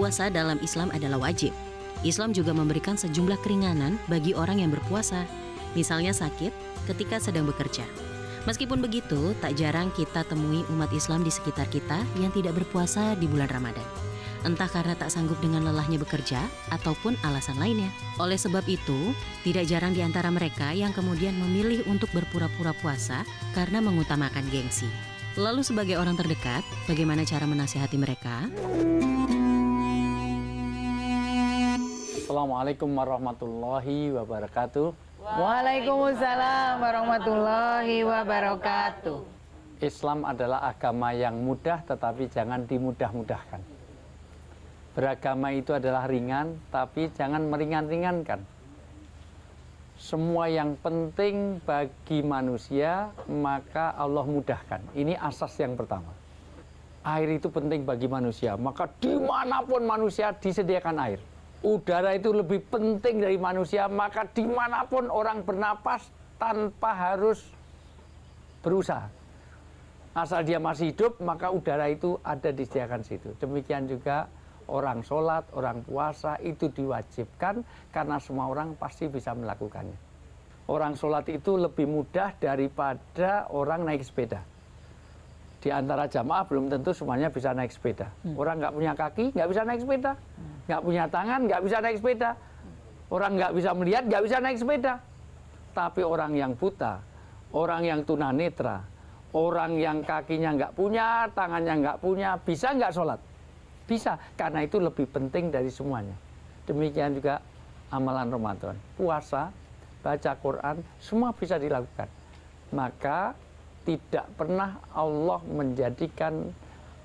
Puasa dalam Islam adalah wajib. Islam juga memberikan sejumlah keringanan bagi orang yang berpuasa, misalnya sakit ketika sedang bekerja. Meskipun begitu, tak jarang kita temui umat Islam di sekitar kita yang tidak berpuasa di bulan Ramadan. Entah karena tak sanggup dengan lelahnya bekerja ataupun alasan lainnya. Oleh sebab itu, tidak jarang di antara mereka yang kemudian memilih untuk berpura-pura puasa karena mengutamakan gengsi. Lalu sebagai orang terdekat, bagaimana cara menasihati mereka? Assalamualaikum warahmatullahi wabarakatuh. Waalaikumsalam warahmatullahi wabarakatuh. Islam adalah agama yang mudah tetapi jangan dimudah-mudahkan. Beragama itu adalah ringan tapi jangan meringan-ringankan. Semua yang penting bagi manusia maka Allah mudahkan. Ini asas yang pertama. Air itu penting bagi manusia, maka dimanapun manusia disediakan air. Udara itu lebih penting dari manusia, maka dimanapun orang bernapas tanpa harus berusaha. Asal dia masih hidup, maka udara itu ada disediakan situ. Demikian juga orang sholat, orang puasa itu diwajibkan karena semua orang pasti bisa melakukannya. Orang sholat itu lebih mudah daripada orang naik sepeda. Di antara jamaah belum tentu semuanya bisa naik sepeda. Orang nggak punya kaki, nggak bisa naik sepeda. Nggak punya tangan, nggak bisa naik sepeda. Orang nggak bisa melihat, nggak bisa naik sepeda. Tapi orang yang buta, orang yang tunanetra, orang yang kakinya nggak punya, tangannya nggak punya, bisa nggak sholat? Bisa, karena itu lebih penting dari semuanya. Demikian juga amalan Ramadan. Puasa, baca Quran, semua bisa dilakukan. Maka tidak pernah Allah menjadikan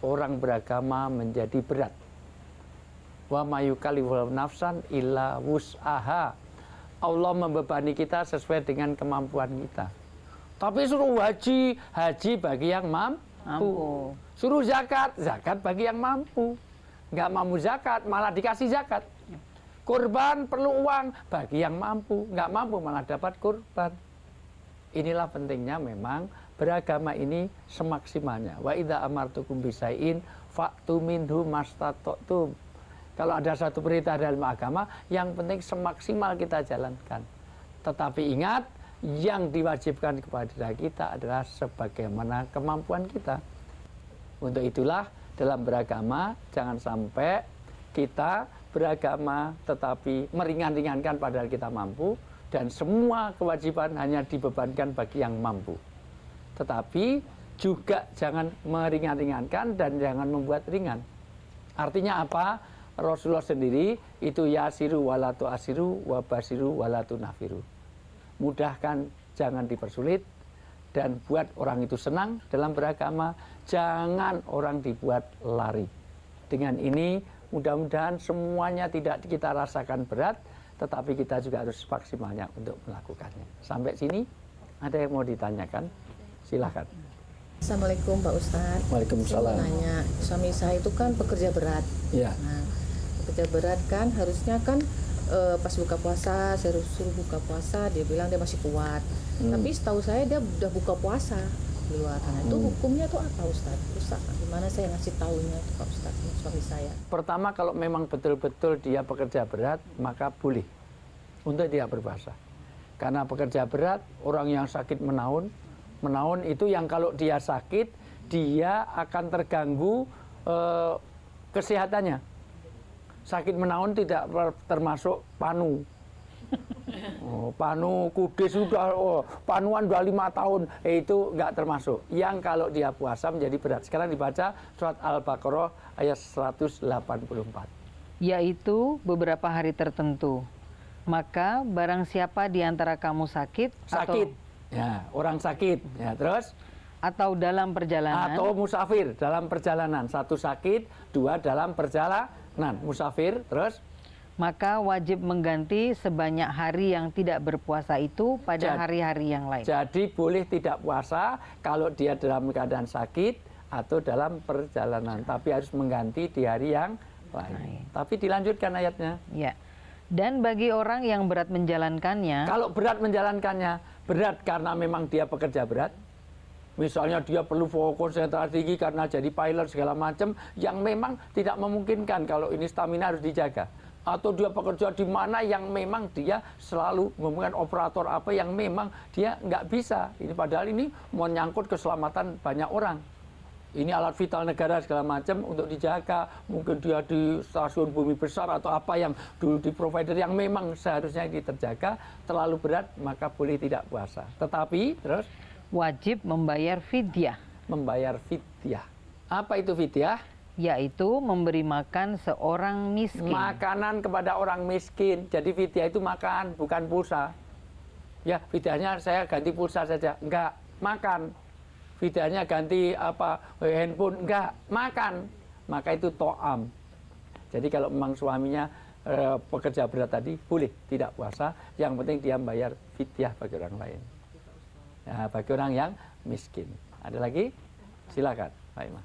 orang beragama menjadi berat. Wa mayukallifu nafsan illa wus'aha. Allah membebani kita sesuai dengan kemampuan kita. Tapi suruh haji, haji bagi yang mampu. Suruh zakat, zakat bagi yang mampu. Nggak mampu zakat, malah dikasih zakat. Kurban perlu uang bagi yang mampu. Nggak mampu malah dapat kurban. Inilah pentingnya memang beragama ini semaksimalnya. Wa idza amartukum bisai'in fa'tu minhu mastata'tum. Kalau ada satu perintah dalam agama, yang penting semaksimal kita jalankan. Tetapi ingat, yang diwajibkan kepada kita adalah sebagaimana kemampuan kita. Untuk itulah dalam beragama jangan sampai kita beragama tetapi meringan-ringankan padahal kita mampu, dan semua kewajiban hanya dibebankan bagi yang mampu. Tetapi juga jangan meringan-ringankan dan jangan membuat ringan. Artinya apa? Rasulullah sendiri itu yasiru walatu asiru wabasiru walatu nafiru. Mudahkan, jangan dipersulit, dan buat orang itu senang dalam beragama. Jangan orang dibuat lari. Dengan ini mudah-mudahan semuanya tidak kita rasakan berat, tetapi kita juga harus maksimalnya untuk melakukannya. Sampai sini ada yang mau ditanyakan? Silahkan. Assalamualaikum Pak Ustadz. Waalaikumsalam. Saya mau nanya, suami saya itu kan pekerja berat. Ya. Nah, pekerja berat kan harusnya kan pas buka puasa, saya suruh buka puasa, dia bilang dia masih kuat. Tapi setahu saya dia udah buka puasa di luar. Nah, itu hukumnya tuh apa Ustadz? Gimana saya ngasih tahunya tuh Pak Ustadz suami saya? Pertama, kalau memang betul-betul dia pekerja berat, maka boleh untuk dia berpuasa. Karena pekerja berat, orang yang sakit menaun itu yang kalau dia sakit, dia akan terganggu kesehatannya. Sakit menaun tidak termasuk panu. Panu kudis sudah, panuan udah 5 tahun, itu nggak termasuk. Yang kalau dia puasa menjadi berat. Sekarang dibaca surat Al-Baqarah ayat 184. Yaitu beberapa hari tertentu. Maka barang siapa di antara kamu sakit Ya, orang sakit. Ya, terus atau dalam perjalanan atau musafir dalam perjalanan. 1 sakit, 2 dalam perjalanan. Musafir, terus maka wajib mengganti sebanyak hari yang tidak berpuasa itu pada hari-hari yang lain. Jadi boleh tidak puasa kalau dia dalam keadaan sakit atau dalam perjalanan, tapi harus mengganti di hari yang lain. Tapi dilanjutkan ayatnya. Ya. Dan bagi orang yang berat menjalankannya, Kalau berat menjalankannya, berat karena memang dia pekerja berat, Misalnya dia perlu konsentrasi tinggi karena jadi pilot segala macam yang memang tidak memungkinkan kalau ini stamina harus dijaga. Atau dia bekerja di mana yang memang dia selalu membuat operator apa yang memang dia nggak bisa. Ini padahal ini menyangkut keselamatan banyak orang. Ini alat vital negara segala macam untuk dijaga. Mungkin dia di stasiun bumi besar atau apa yang dulu di provider yang memang seharusnya ini terjaga. Terlalu berat maka boleh tidak puasa. Tetapi terus Wajib membayar fidyah, membayar fidyah. Apa itu fidyah? yaitu memberi makan seorang miskin. Makanan kepada orang miskin. Jadi fidyah itu makan, bukan pulsa. Ya, fidyahnya saya ganti pulsa saja. Enggak, makan. Fidyahnya ganti apa handphone, enggak, makan. Maka itu to'am. Jadi kalau memang suaminya pekerja berat tadi, boleh tidak puasa. Yang penting dia bayar fidyah bagi orang lain. Nah, bagi orang yang miskin. Ada lagi? Silakan, Pak Imam.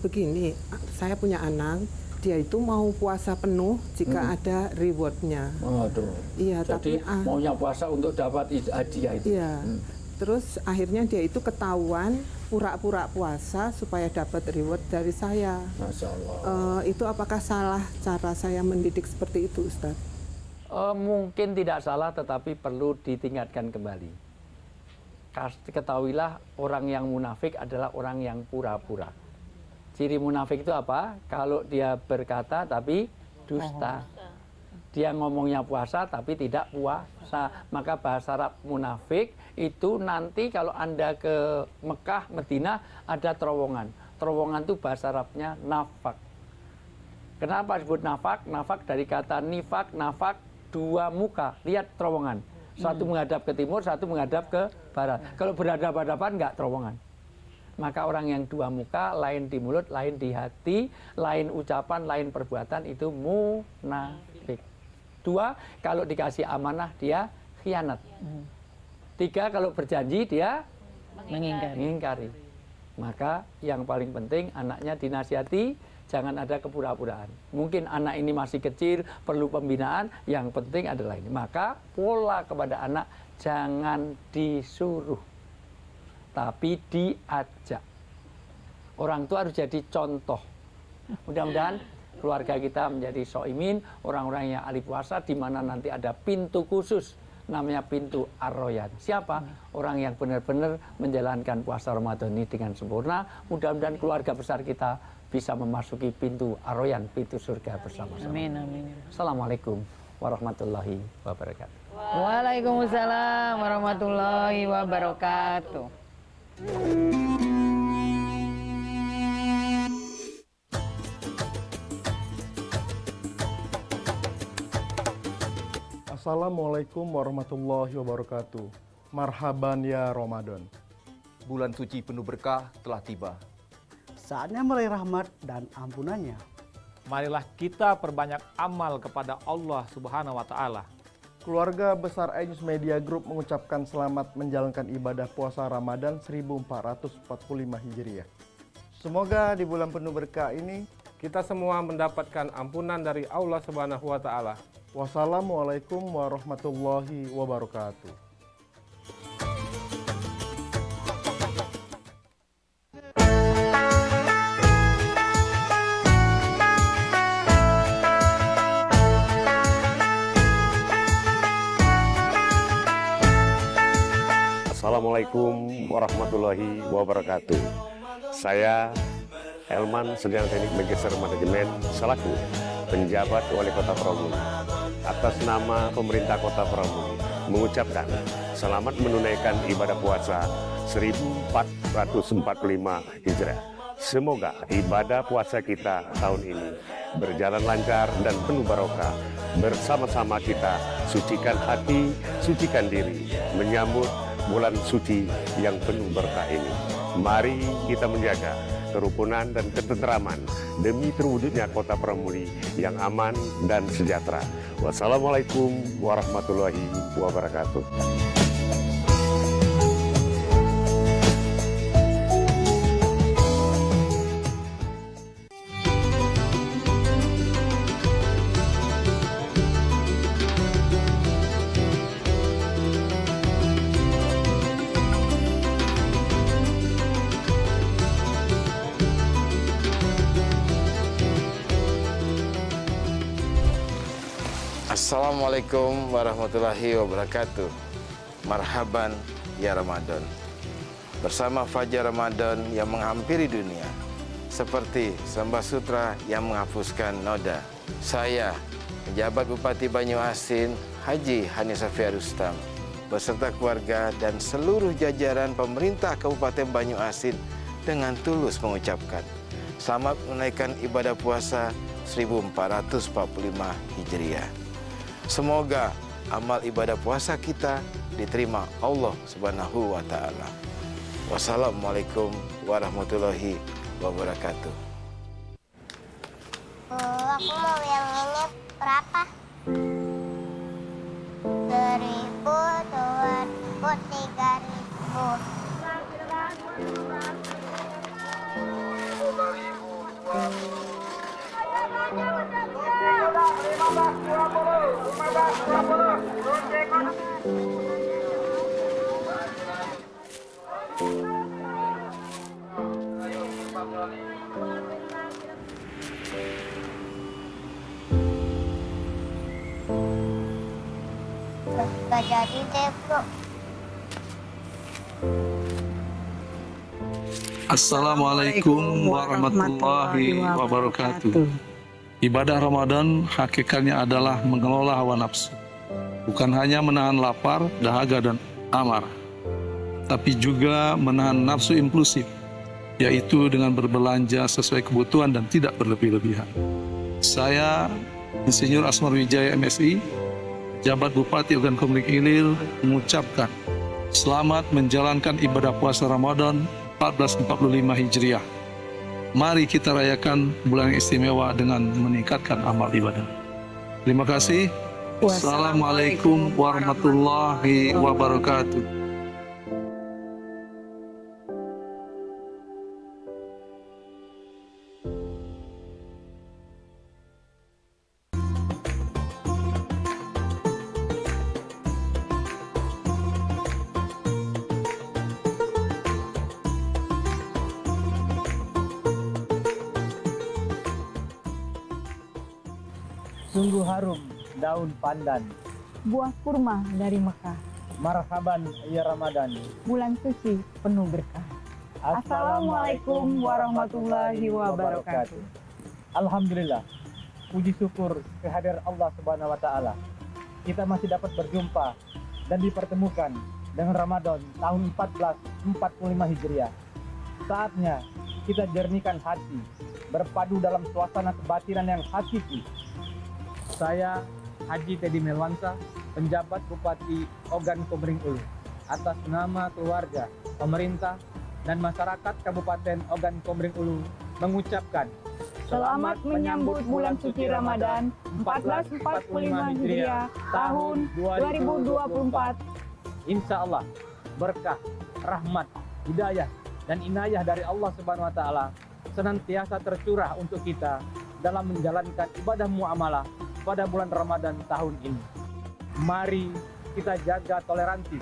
Begini, saya punya anak, dia itu mau puasa penuh jika ada rewardnya. Waduh. Iya, Jadi tapi maunya puasa untuk dapat hadiah itu. iya. Terus akhirnya dia itu ketahuan pura-pura puasa supaya dapat reward dari saya. Masya Allah. Itu apakah salah cara saya mendidik seperti itu, Ustaz? Mungkin tidak salah, tetapi perlu ditingkatkan kembali. Ketahuilah orang yang munafik adalah orang yang pura-pura. Ciri munafik itu apa? Kalau dia berkata tapi dusta. Dia ngomongnya puasa tapi tidak puasa. Maka bahasa Arab munafik itu nanti kalau Anda ke Mekah, Madinah ada terowongan. Terowongan itu bahasa Arabnya nafak. Kenapa disebut nafak? Nafak dari kata nifak, nafak, dua muka. Lihat terowongan. Satu menghadap ke timur, satu menghadap ke barat. Kalau berhadapan-hadapan enggak terowongan. Maka orang yang dua muka, lain di mulut, lain di hati, lain ucapan, lain perbuatan, itu munafik. Dua, kalau dikasih amanah dia khianat. Tiga, kalau berjanji dia mengingkari. Maka yang paling penting anaknya dinasihati, jangan ada kepura-puraan. Mungkin anak ini masih kecil, perlu pembinaan, yang penting adalah ini. Maka pola kepada anak jangan disuruh, tapi diajak. Orang tua harus jadi contoh. Mudah-mudahan keluarga kita menjadi soimin, orang-orang yang ahli puasa, di mana nanti ada pintu khusus, namanya pintu Ar-Royan. Siapa? Orang yang benar-benar menjalankan puasa Ramadan ini dengan sempurna. Mudah-mudahan keluarga besar kita bisa memasuki pintu Ar-Royan, pintu surga bersama-sama. Amin, amin. Assalamualaikum warahmatullahi wabarakatuh. Waalaikumsalam warahmatullahi wabarakatuh. Assalamualaikum warahmatullahi wabarakatuh. Marhaban ya Ramadan. Bulan suci penuh berkah telah tiba. Saatnya meraih rahmat dan ampunannya. Marilah kita perbanyak amal kepada Allah Subhanahu wa Ta'ala. Keluarga besar iNews Media Group mengucapkan selamat menjalankan ibadah puasa Ramadan 1445 Hijriah. Semoga di bulan penuh berkah ini kita semua mendapatkan ampunan dari Allah Subhanahu wa Ta'ala. Wassalamualaikum warahmatullahi wabarakatuh. Assalamualaikum warahmatullahi wabarakatuh. Saya Helman Sedang Teknik Manager Manajemen selaku penjabat Wali Kota Pramuka atas nama pemerintah Kota Pramuka mengucapkan selamat menunaikan ibadah puasa 1445 Hijriah. Semoga ibadah puasa kita tahun ini berjalan lancar dan penuh barokah. Bersama-sama kita sucikan hati, sucikan diri, menyambut bulan suci yang penuh berkah ini. Mari kita menjaga kerukunan dan ketenteraman demi terwujudnya Kota Pramuli yang aman dan sejahtera. Wassalamualaikum warahmatullahi wabarakatuh. Assalamualaikum warahmatullahi wabarakatuh. Marhaban ya Ramadan. Bersama Fajar Ramadan yang menghampiri dunia, seperti Sembah Sutra yang menghapuskan noda. Saya, Pejabat Bupati Banyuasin, Haji Hanisafia Rustam, beserta keluarga dan seluruh jajaran pemerintah Kabupaten Banyuasin dengan tulus mengucapkan selamat menunaikan ibadah puasa 1445 Hijriah. Semoga amal ibadah puasa kita diterima Allah Subhanahu wa taala. Wassalamualaikum warahmatullahi wabarakatuh. Aku mau yang ini berapa? 1.000, 2.000. Gak jadi deh, Bro. Assalamualaikum warahmatullahi wabarakatuh. Ibadah Ramadan hakikatnya adalah mengelola hawa nafsu. Bukan hanya menahan lapar, dahaga, dan amarah, tapi juga menahan nafsu impulsif, yaitu dengan berbelanja sesuai kebutuhan dan tidak berlebih-lebihan. Saya, Insinyur Asmar Wijaya MSI, Jabat Bupati Ogan Komering Ilir, mengucapkan selamat menjalankan ibadah puasa Ramadan 1445 Hijriah. Mari kita rayakan bulan yang istimewa dengan meningkatkan amal ibadah. Terima kasih. Wassalamualaikum warahmatullahi wabarakatuh. Sungguh harum daun pandan, buah kurma dari Mekah. Marhaban ya Ramadan, bulan suci penuh berkah. Assalamualaikum warahmatullahi wabarakatuh. Alhamdulillah, puji syukur kehadiran Allah Subhanahu wa taala. Kita masih dapat berjumpa dan dipertemukan dengan Ramadan tahun 1445 Hijriah. Saatnya kita jernihkan hati, berpadu dalam suasana kebatinan yang hakiki. Saya Haji Teddy Melwansa, penjabat Bupati Ogan Komering Ulu, atas nama keluarga, pemerintah, dan masyarakat Kabupaten Ogan Komering Ulu mengucapkan selamat menyambut bulan suci Ramadan 1445 Hijriah tahun 2024. Insya Allah berkah, rahmat, hidayah, dan inayah dari Allah Subhanahu wa taala senantiasa tercurah untuk kita dalam menjalankan ibadah muamalah pada bulan Ramadan tahun ini. Mari kita jaga toleransi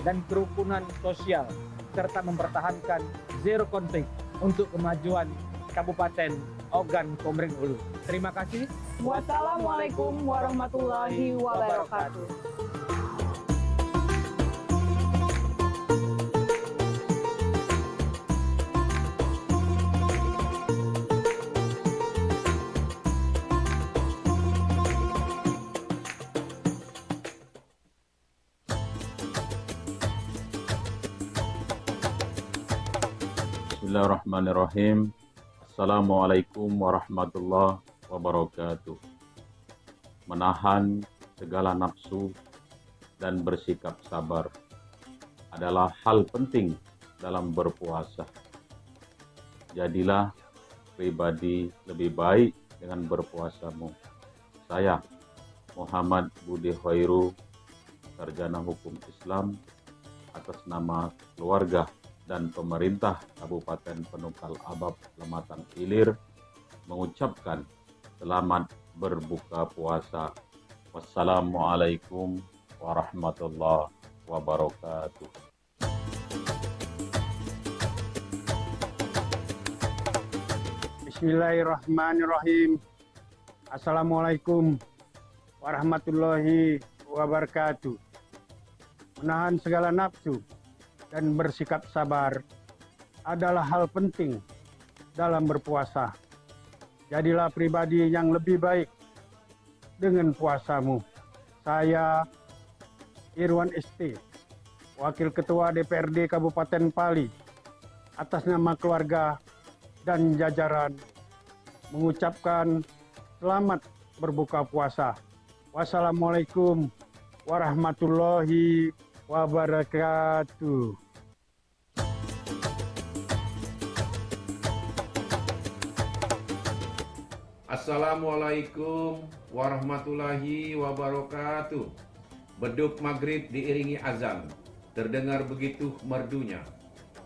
dan kerukunan sosial serta mempertahankan zero konflik untuk kemajuan Kabupaten Ogan Komering Ulu. Terima kasih. Wassalamualaikum warahmatullahi wabarakatuh. Bismillahirrahmanirrahim. Assalamualaikum warahmatullahi wabarakatuh. Menahan segala nafsu dan bersikap sabar adalah hal penting dalam berpuasa. Jadilah pribadi lebih baik dengan berpuasamu. Saya, Muhammad Budi Khairu, Sarjana Hukum Islam, atas nama keluarga dan pemerintah Kabupaten Penukal Abab Lematang Ilir mengucapkan selamat berbuka puasa. Wassalamualaikum warahmatullahi wabarakatuh. Bismillahirrahmanirrahim. Assalamualaikum warahmatullahi wabarakatuh. Menahan segala nafsu dan bersikap sabar adalah hal penting dalam berpuasa. Jadilah pribadi yang lebih baik dengan puasamu. Saya Irwan ST, Wakil Ketua DPRD Kabupaten Pali, atas nama keluarga dan jajaran mengucapkan selamat berbuka puasa. Wassalamualaikum warahmatullahi wabarakatuh. Assalamualaikum warahmatullahi wabarakatuh. Beduk maghrib diiringi azan, terdengar begitu merdunya.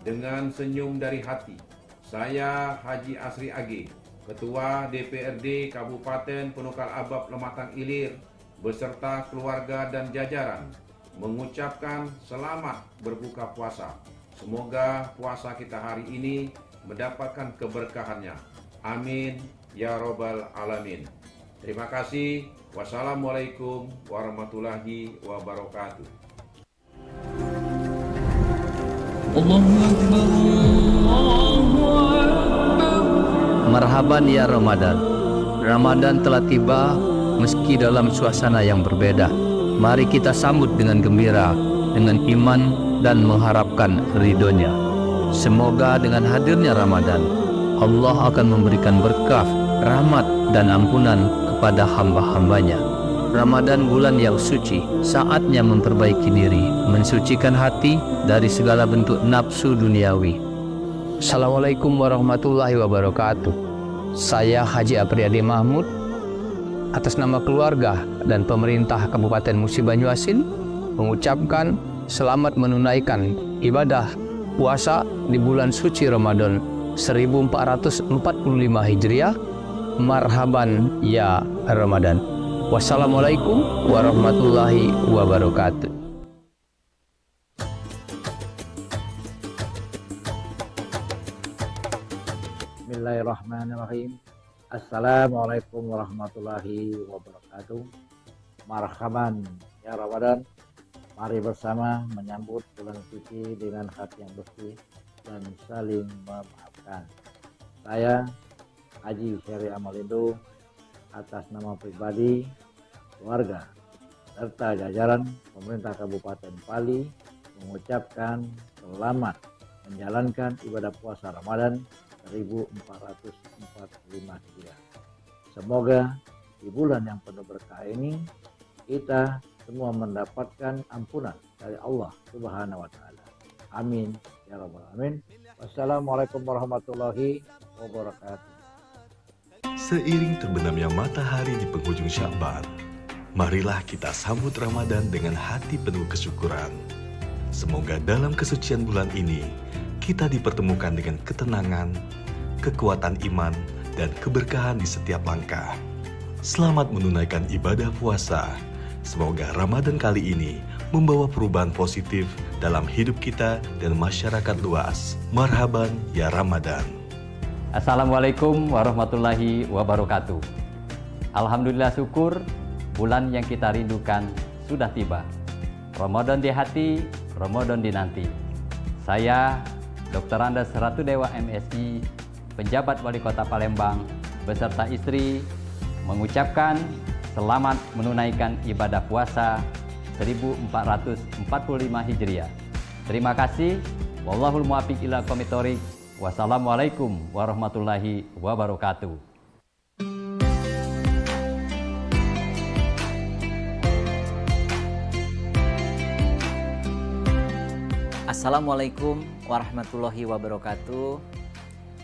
Dengan senyum dari hati, saya Haji Asri AG, Ketua DPRD Kabupaten Penukal Abab Lematang Ilir, beserta keluarga dan jajaran, mengucapkan selamat berbuka puasa. Semoga puasa kita hari ini mendapatkan keberkahannya. Amin ya Robbal Alamin. Terima kasih. Wassalamualaikum warahmatullahi wabarakatuh. Marhaban ya Ramadan. Ramadan telah tiba meski dalam suasana yang berbeda. Mari kita sambut dengan gembira, dengan iman dan mengharapkan ridhonya. Semoga dengan hadirnya Ramadan, Allah akan memberikan berkah, rahmat dan ampunan kepada hamba-hambanya. Ramadan bulan yang suci, saatnya memperbaiki diri, mensucikan hati dari segala bentuk nafsu duniawi. Assalamualaikum warahmatullahi wabarakatuh. Saya Haji Apriyadi Mahmud, atas nama keluarga dan pemerintah Kabupaten Musi Banyuasin, mengucapkan selamat menunaikan ibadah puasa di bulan suci Ramadan 1445 Hijriah. Marhaban ya Ramadan. Wassalamualaikum warahmatullahi wabarakatuh. Bismillahirrahmanirrahim. Assalamualaikum warahmatullahi wabarakatuh. Marhaban ya Ramadan. Mari bersama menyambut bulan suci dengan hati yang bersih dan saling memaafkan. Saya Haji Syari Amalindo, atas nama pribadi, keluarga, serta jajaran pemerintah Kabupaten Pali, mengucapkan selamat menjalankan ibadah puasa Ramadan 1445 Hijriah. Semoga di bulan yang penuh berkah ini kita semua mendapatkan ampunan dari Allah Subhanahu wa taala. Amin ya rabbal alamin. Wassalamualaikum warahmatullahi wabarakatuh. Seiring terbenamnya matahari di penghujung Sya'ban, marilah kita sambut Ramadan dengan hati penuh kesyukuran. Semoga dalam kesucian bulan ini, kita dipertemukan dengan ketenangan, kekuatan iman, dan keberkahan di setiap langkah. Selamat menunaikan ibadah puasa. Semoga Ramadan kali ini membawa perubahan positif dalam hidup kita dan masyarakat luas. Marhaban ya Ramadan. Assalamualaikum warahmatullahi wabarakatuh. Alhamdulillah syukur bulan yang kita rindukan sudah tiba. Ramadan di hati, Ramadan dinanti. Saya Dr. Andes Ratu Dewa MSI, penjabat Wali Kota Palembang beserta istri mengucapkan selamat menunaikan ibadah puasa 1445 Hijriah. Terima kasih. Wallahul muwaffiq ila aqwamit thoriq. Wassalamualaikum warahmatullahi wabarakatuh. Assalamualaikum warahmatullahi wabarakatuh.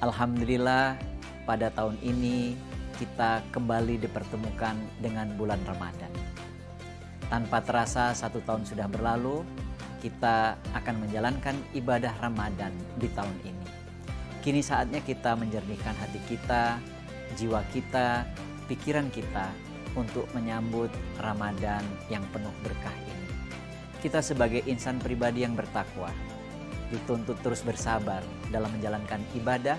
Alhamdulillah pada tahun ini kita kembali dipertemukan dengan bulan Ramadan. Tanpa terasa 1 tahun sudah berlalu, kita akan menjalankan ibadah Ramadan di tahun ini. Kini saatnya kita menjernihkan hati kita, jiwa kita, pikiran kita untuk menyambut Ramadan yang penuh berkah ini. Kita sebagai insan pribadi yang bertakwa dituntut terus bersabar dalam menjalankan ibadah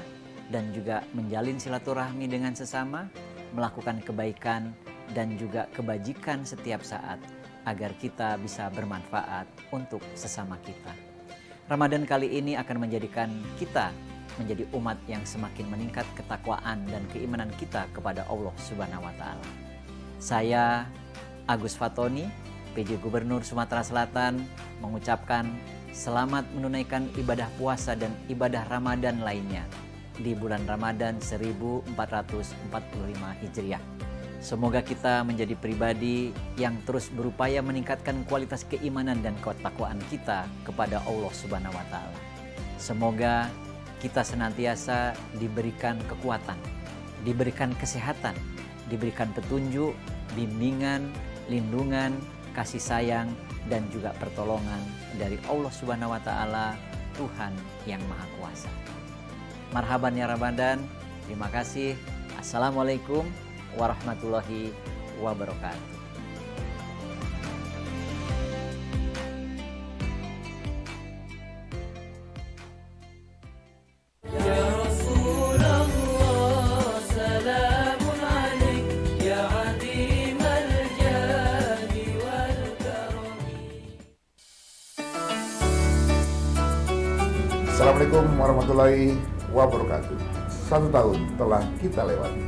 dan juga menjalin silaturahmi dengan sesama, melakukan kebaikan dan juga kebajikan setiap saat agar kita bisa bermanfaat untuk sesama kita. Ramadan kali ini akan menjadikan kita menjadi umat yang semakin meningkat ketakwaan dan keimanan kita kepada Allah Subhanahu wa taala. Saya Agus Fatoni, PJ Gubernur Sumatera Selatan, mengucapkan selamat menunaikan ibadah puasa dan ibadah Ramadan lainnya di bulan Ramadan 1445 Hijriah. Semoga kita menjadi pribadi yang terus berupaya meningkatkan kualitas keimanan dan ketakwaan kita kepada Allah Subhanahu wa taala. Semoga kita senantiasa diberikan kekuatan, diberikan kesehatan, diberikan petunjuk, bimbingan, lindungan, kasih sayang, dan juga pertolongan dari Allah Subhanahu wa taala, Tuhan yang Maha Kuasa. Marhaban ya Ramadan. Terima kasih. Assalamualaikum warahmatullahi wabarakatuh. Assalamualaikum warahmatullahi wabarakatuh. 1 tahun telah kita lewati.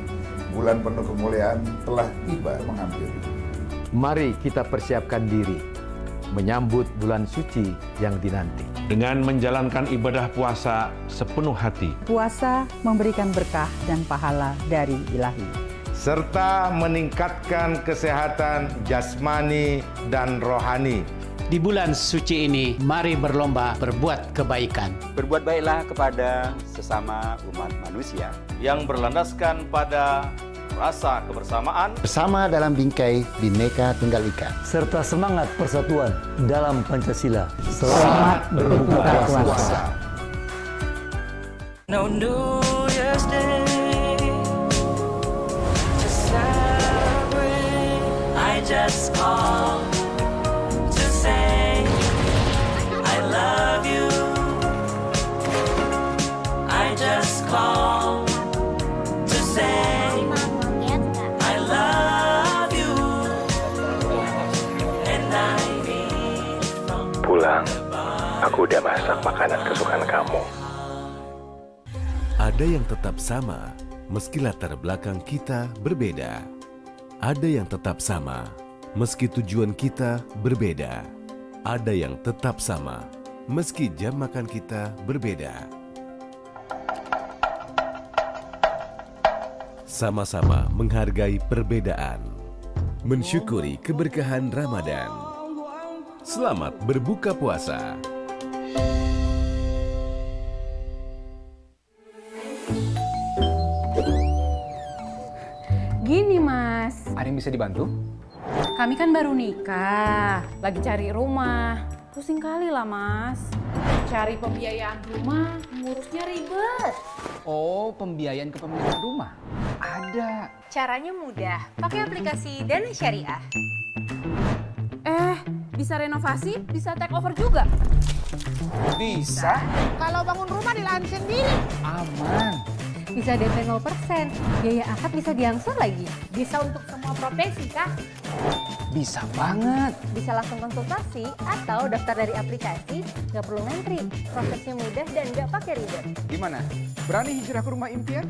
Bulan penuh kemuliaan telah tiba menghampiri. Mari kita persiapkan diri menyambut bulan suci yang dinanti. Dengan menjalankan ibadah puasa sepenuh hati. Puasa memberikan berkah dan pahala dari Ilahi. Serta meningkatkan kesehatan jasmani dan rohani. Di bulan suci ini, mari berlomba berbuat kebaikan. Berbuat baiklah kepada sesama umat manusia. Yang berlandaskan pada rasa kebersamaan. Bersama dalam bingkai Bhinneka Tunggal Ika. Serta semangat persatuan dalam Pancasila. Selamat berbuka puasa. No New Year's Day to celebrate. I just call to say I love you. I just call to say I love you. And I need from pulang, aku udah masak makanan kesukaan kamu. Ada yang tetap sama, meski latar belakang kita berbeda. Ada yang tetap sama, meski tujuan kita berbeda. Ada yang tetap sama, meski jam makan kita berbeda. Sama-sama menghargai perbedaan, mensyukuri keberkahan Ramadan. Selamat berbuka puasa. Gini Mas, Ada yang bisa dibantu? kami kan baru nikah, lagi cari rumah. Pusing kali lah Mas. Cari pembiayaan rumah, ngurusnya ribet. Oh, pembiayaan kepemilikan rumah? Ada. Caranya mudah, pakai aplikasi Dana Syariah. Bisa renovasi, bisa take over juga. Bisa. Kalau bangun rumah di lahan sendiri. Aman. Bisa DP 0%, biaya akad bisa diangsur lagi. Bisa untuk semua profesi kah? Bisa banget. Bisa langsung konsultasi atau daftar dari aplikasi, nggak perlu ngantri. Prosesnya mudah dan nggak pakai ribet. Gimana? Berani hijrah ke rumah impian?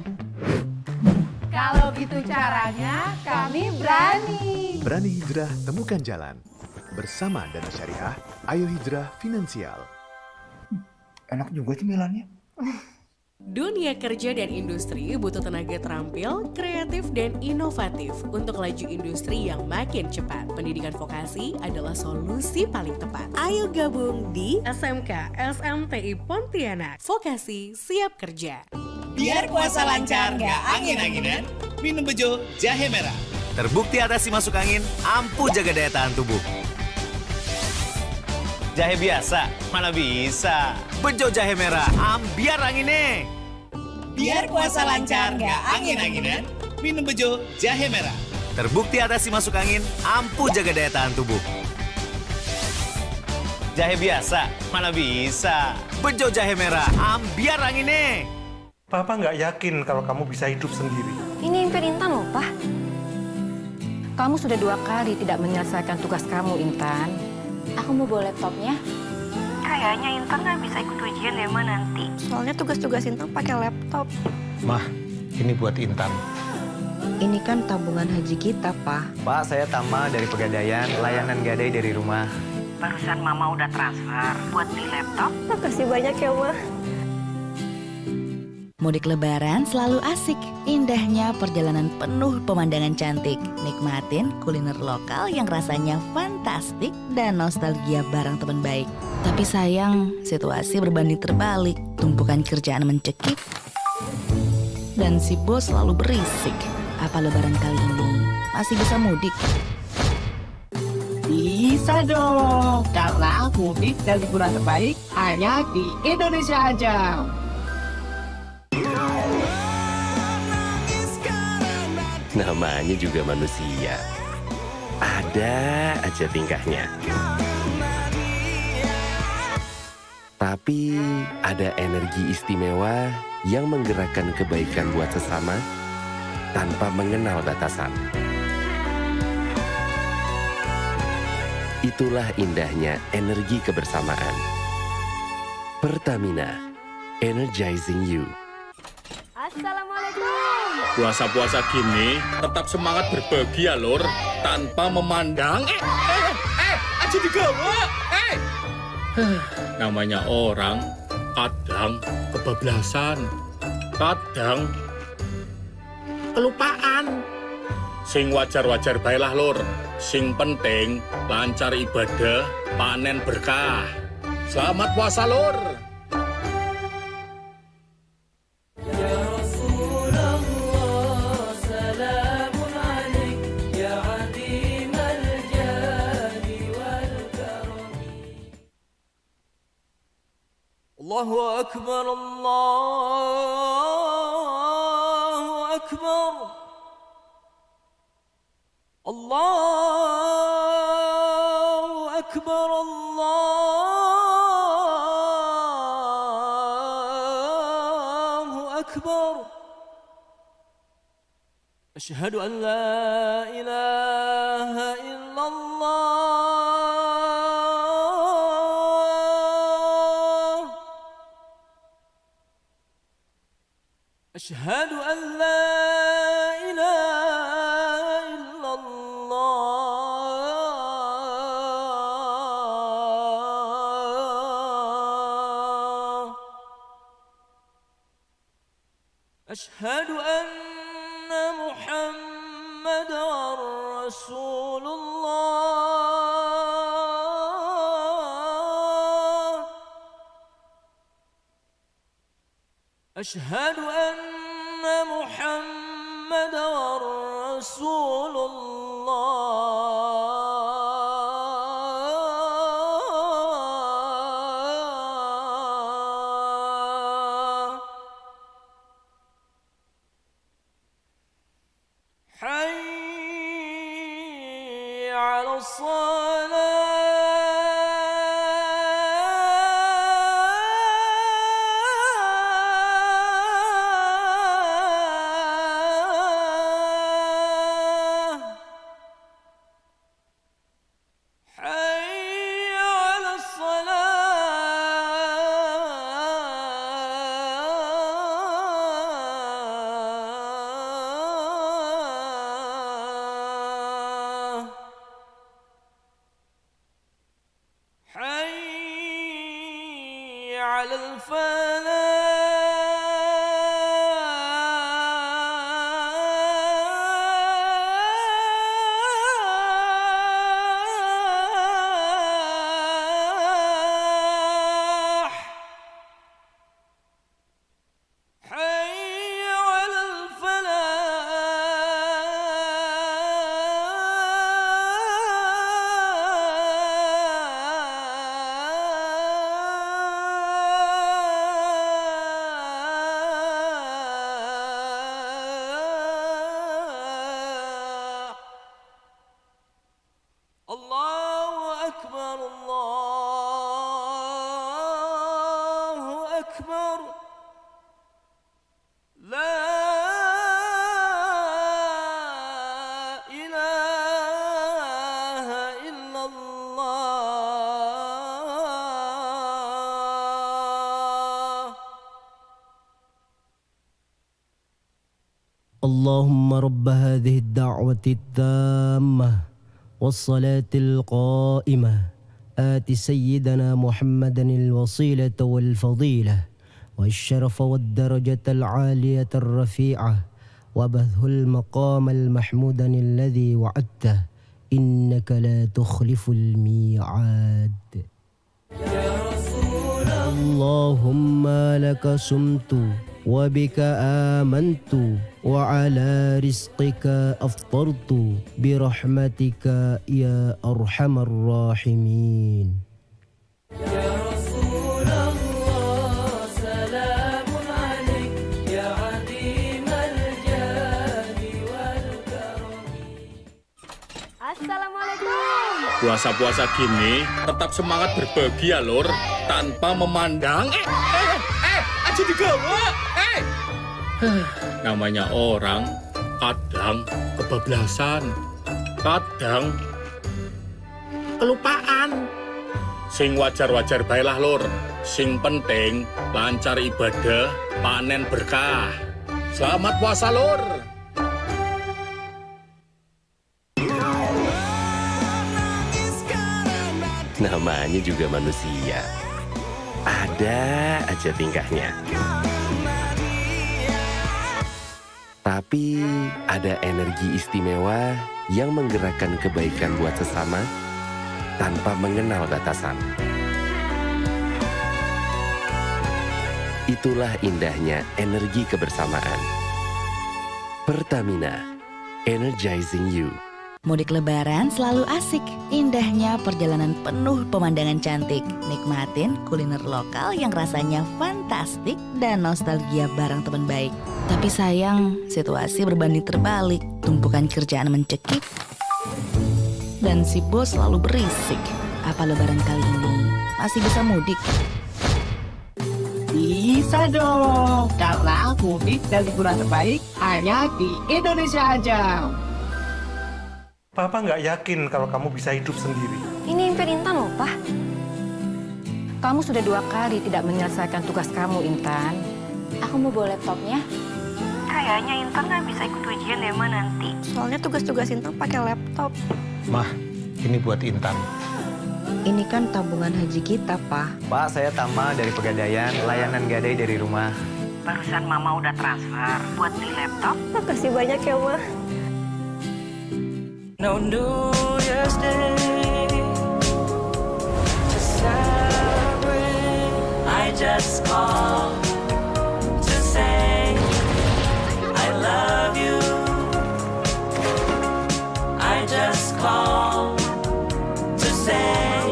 Kalau gitu caranya, kami berani. Berani hijrah, temukan jalan. Bersama Dana Syariah, ayo hijrah finansial. Enak juga cemilannya. Dunia kerja dan industri butuh tenaga terampil, kreatif, dan inovatif untuk laju industri yang makin cepat. Pendidikan vokasi adalah solusi paling tepat. Ayo gabung di SMK SMTI Pontianak. Vokasi siap kerja. Biar puasa lancar, nggak angin-anginan, minum bejo jahe merah. Terbukti atasi masuk angin, ampuh jaga daya tahan tubuh. Jahe biasa, mana bisa. Bejo jahe merah, ambiar anginnya. Biar puasa lancar, nggak angin-anginan, minum bejo jahe merah. Terbukti atasi masuk angin, ampuh jaga daya tahan tubuh. Jahe biasa, mana bisa. Bejo jahe merah, ambiar anginnya. Papa nggak yakin kalau kamu bisa hidup sendiri. Ini impian Intan loh, Pak. Kamu sudah 2 kali tidak menyelesaikan tugas kamu, Intan. Aku mau bawa laptopnya. Kayaknya Intan nggak bisa ikut ujian deh, Ma, nanti. Soalnya tugas-tugas Intan pakai laptop. Mah, ini buat Intan. Ini kan tabungan haji kita, Pak. Pak, saya Tama dari Pegadaian, layanan gadai dari rumah. Barusan Mama udah transfer buat beli laptop. Makasih banyak ya, Ma. Mudik Lebaran selalu asik. Indahnya perjalanan penuh pemandangan cantik. Nikmatin kuliner lokal yang rasanya fantastik dan nostalgia bareng teman baik. Tapi sayang, situasi berbanding terbalik. Tumpukan kerjaan mencekik dan si bos selalu berisik. Apa Lebaran kali ini masih bisa mudik? Bisa dong, karena mudik dan liburan terbaik hanya di Indonesia aja. Namanya juga manusia. Ada aja tingkahnya. Tapi ada energi istimewa yang menggerakkan kebaikan buat sesama tanpa mengenal batasan. Itulah indahnya energi kebersamaan. Pertamina, energizing you. Assalamualaikum. Puasa-puasa gini tetap semangat berbagi ya lur, tanpa memandang aja digawa. Namanya orang kadang kebablasan, kadang kelupaan. Sing wajar-wajar baiklah lur, sing penting lancar ibadah, panen berkah. Selamat puasa lur. الله أكبر الله أكبر الله أكبر الله أكبر أشهد أن لا إله إلا الله أشهد أن لا إله إلا الله أشهد أن محمدا رسول الله أشهد أن محمدا رسول الله حي على الصلاة حي على الصلاة حي على الفلاح حي على الفلاح اللهم رب هذه الدعوة التامة والصلاة القائمة آت سيدنا محمدا الوصيلة والفضيلة والشرف والدرجة العالية الرفيعة وبثه المقام المحمودا الذي وعدته إنك لا تخلف الميعاد. اللهم لك صمت وبك آمنت وعلى رزقك أفطرت برحمتك يا أرحم الراحمين. يا رسول الله سلام عليك يا عظيم الجاه والكرم. Assalamualaikum. Puasa-puasa gini tetap semangat berbagi ya lur, tanpa memandang aja digawa. Namanya orang kadang kebablasan, kadang kelupaan. Sing wajar-wajar baiklah lur, sing penting lancar ibadah, panen berkah. Selamat puasa lur. Namanya juga manusia. Ada aja tingkahnya. Tapi ada energi istimewa yang menggerakkan kebaikan buat sesama tanpa mengenal batasan. Itulah indahnya energi kebersamaan. Pertamina, energizing you. Mudik lebaran selalu asik, indahnya perjalanan penuh pemandangan cantik. Nikmatin kuliner lokal yang rasanya fantastik dan nostalgia bareng teman baik. Tapi sayang, situasi berbanding terbalik. Tumpukan kerjaan mencekik dan si bos selalu berisik. Apa lebaran kali ini masih bisa mudik? Bisa dong, karena mudik dan liburan terbaik hanya di Indonesia aja. Papa nggak yakin kalau kamu bisa hidup sendiri. Ini impian Intan loh, Pak. Kamu sudah 2 kali tidak menyelesaikan tugas kamu, Intan. Aku mau bawa laptopnya. Kayaknya Intan nggak bisa ikut ujian deh, Ma, nanti. Soalnya tugas-tugas Intan pakai laptop. Mah, ini buat Intan. Ini kan tabungan haji kita, Pak. Pak, saya Tama dari Pegadaian, layanan gadai dari rumah. Barusan Mama udah transfer buat beli laptop. Makasih banyak ya, Ma. No New Year's Day to celebrate. I just call to say I love you. I just call to say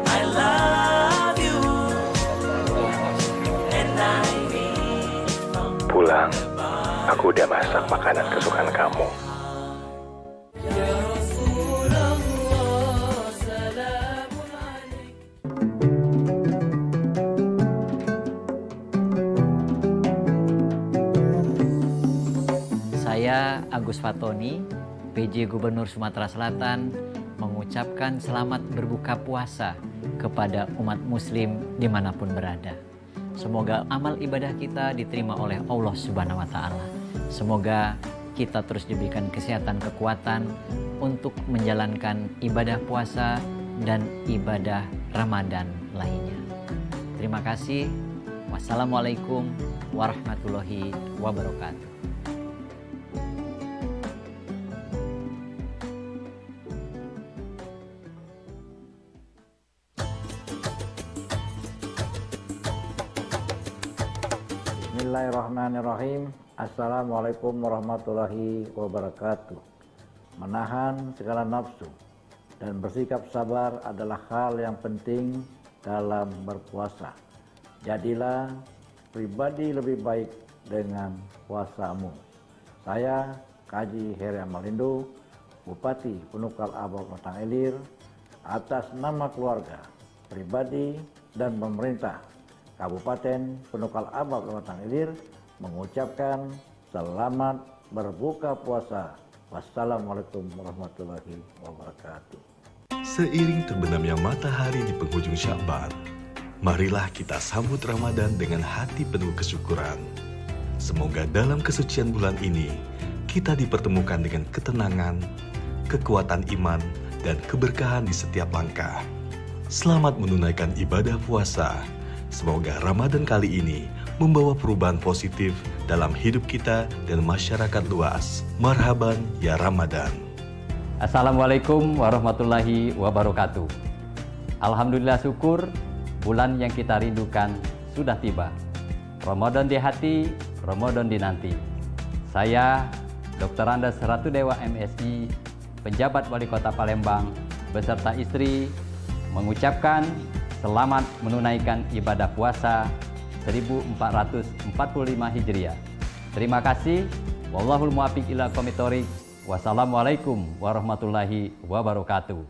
I love you. And I mean from Pulang, aku udah masak makanan kesukaan kamu. Saya Agus Fatoni, PJ Gubernur Sumatera Selatan, mengucapkan selamat berbuka puasa kepada umat muslim dimanapun berada. Semoga amal ibadah kita diterima oleh Allah Subhanahu wa Ta'ala. Semoga kita terus diberikan kesehatan, kekuatan untuk menjalankan ibadah puasa dan ibadah Ramadan lainnya. Terima kasih. Wassalamualaikum warahmatullahi wabarakatuh. Bismillahirrahmanirrahim. Assalamualaikum warahmatullahi wabarakatuh. Menahan segala nafsu dan bersikap sabar adalah hal yang penting dalam berpuasa. Jadilah pribadi lebih baik dengan puasamu. Saya Kaji Heri Amalindo, Bupati Punukal Abal Matang Ilir, atas nama keluarga, pribadi, dan pemerintah Kabupaten Punukal Abal Matang Ilir mengucapkan selamat berbuka puasa. Wassalamualaikum warahmatullahi wabarakatuh. Seiring terbenamnya matahari di penghujung Sya'ban, marilah kita sambut Ramadan dengan hati penuh kesyukuran. Semoga dalam kesucian bulan ini, kita dipertemukan dengan ketenangan, kekuatan iman, dan keberkahan di setiap langkah. Selamat menunaikan ibadah puasa. Semoga Ramadan kali ini membawa perubahan positif dalam hidup kita dan masyarakat luas. Marhaban ya Ramadan. Assalamualaikum warahmatullahi wabarakatuh. Alhamdulillah syukur, bulan yang kita rindukan sudah tiba. Ramadan di hati, Ramadan dinanti. Saya, Dr. Andes Ratu Dewa MSI, penjabat Wali Kota Palembang, beserta istri, mengucapkan selamat menunaikan ibadah puasa 1445 Hijriah. Terima kasih. Wallahul muwaffiq ila aqwamit thoriq. Wassalamualaikum warahmatullahi wabarakatuh.